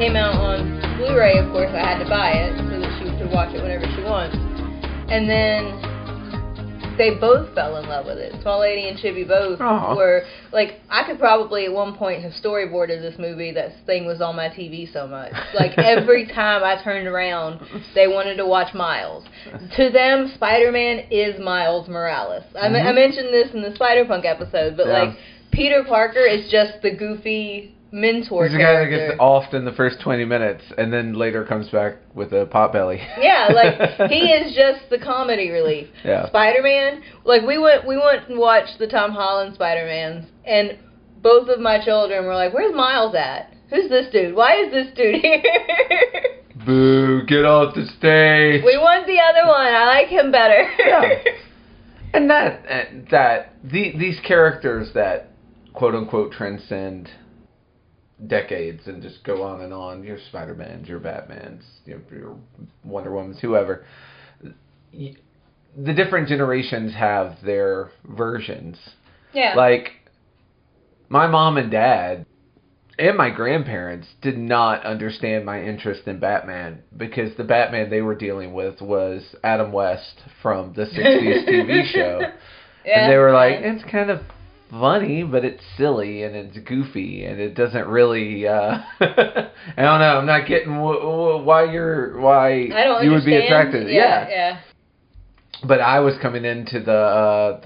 came out on Blu-ray, of course, I had to buy it so that she could watch it whenever she wants. And then they both fell in love with it. Small Lady and Chibi both were, like, I could probably at one point have storyboarded this movie. That thing was on my TV so much. Like, every time I turned around, they wanted to watch Miles. To them, Spider-Man is Miles Morales. I mentioned this in the Spider-Punk episode, but, like, Peter Parker is just the goofy mentor He's the guy that gets offed in the first 20 minutes and then later comes back with a potbelly. Yeah, like, he is just the comedy relief. Yeah. Spider-Man, like, we went and watched the Tom Holland Spider-Mans, and both of my children were like, where's Miles at? Who's this dude? Why is this dude here? Boo, get off the stage. We want the other one. I like him better. Yeah. And these characters that, quote-unquote, transcend decades and just go on and on. Your Spider-Mans, your Batmans, your Wonder Womans, whoever. The different generations have their versions. Yeah. Like, my mom and dad and my grandparents did not understand my interest in Batman because the Batman they were dealing with was Adam West from the 60s TV show. Yeah, and they were like, it's kind of funny, but it's silly and it's goofy and it doesn't really I don't know, I'm not getting why you would be attracted. Yeah. But I was coming into the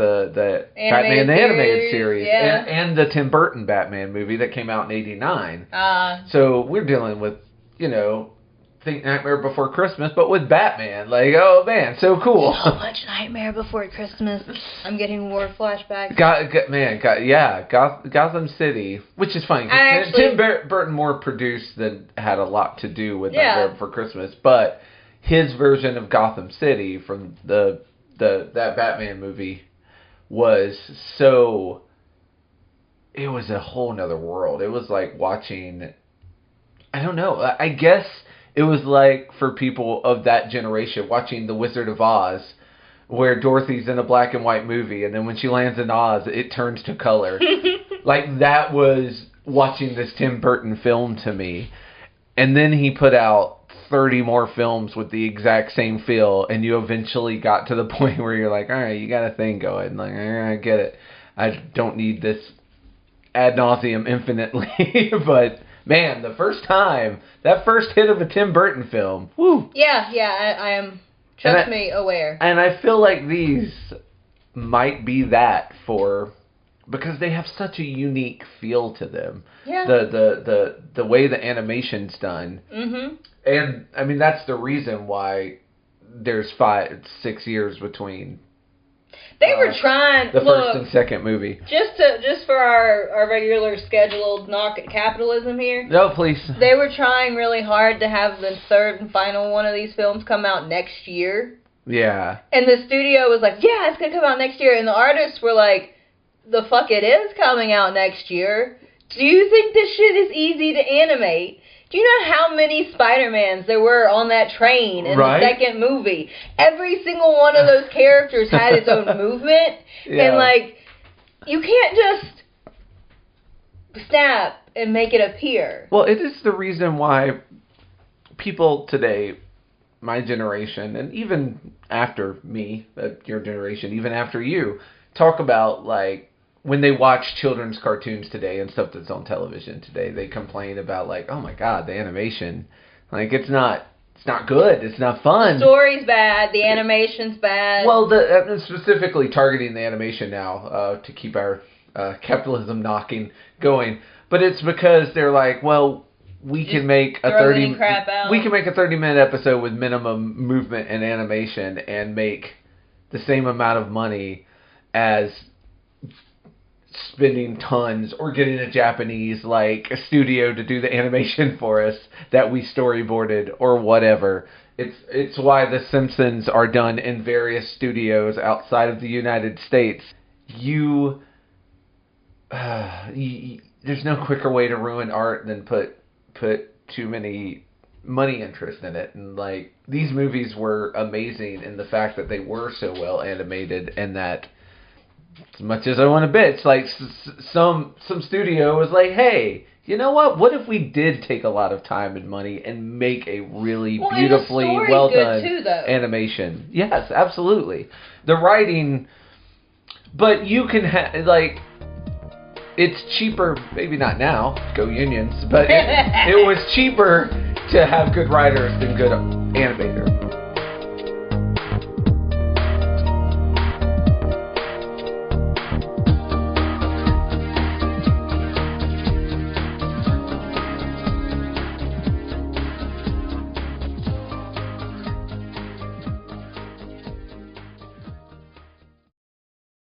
Batman the Animated Series and the Tim Burton Batman movie that came out in '89. So we're dealing with, think Nightmare Before Christmas, but with Batman. Like, oh man, so cool. So much Nightmare Before Christmas. I'm getting war flashbacks. Gotham City, which is funny. Tim Burton more produced than had a lot to do with Nightmare Before Christmas, but his version of Gotham City from that Batman movie was so. It was a whole nother world. It was like watching. I don't know. I guess. It was like, for people of that generation, watching The Wizard of Oz, where Dorothy's in a black and white movie, and then when she lands in Oz, it turns to color. Like, that was watching this Tim Burton film to me. And then he put out 30 more films with the exact same feel, and you eventually got to the point where you're like, all right, you got a thing going. Like, I get it. I don't need this ad nauseum infinitely, but... Man, the first time, that first hit of a Tim Burton film, woo! Yeah, I am, aware. And I feel like these might be that because they have such a unique feel to them. Yeah. The way the animation's done. Mm-hmm. And, I mean, that's the reason why there's 6 years between... They were trying the first and second movie. Just for our regular scheduled knock at capitalism here. No, please. They were trying really hard to have the third and final one of these films come out next year. Yeah. And the studio was like, yeah, it's gonna come out next year, and the artists were like, the fuck it is coming out next year. Do you think this shit is easy to animate? Do you know how many Spider-Mans there were on that train in the second movie? Every single one of those characters had its own movement. Yeah. And, like, you can't just snap and make it appear. Well, it is the reason why people today, my generation, and even after me, your generation, even after you, talk about, like, when they watch children's cartoons today and stuff that's on television today, they complain about, like, oh my god, the animation, like, it's not good, it's not fun. The story's bad, the animation's bad. Well, specifically targeting the animation now to keep our capitalism knocking going, but it's because they're like, well, we can make a 30-minute episode with minimum movement and animation and make the same amount of money as spending tons or getting a Japanese a studio to do the animation for us that we storyboarded or whatever. It's why The Simpsons are done in various studios outside of the United States. There's no quicker way to ruin art than put too many money interest in it. And these movies were amazing in the fact that they were so well animated, and that as much as I want to bitch, some studio was like, hey, you know what? What if we did take a lot of time and money and make a really beautifully well done animation? Yes, absolutely. The writing, but you can like, it's cheaper. Maybe not now. Go Unions, but it was cheaper to have good writers than good animators.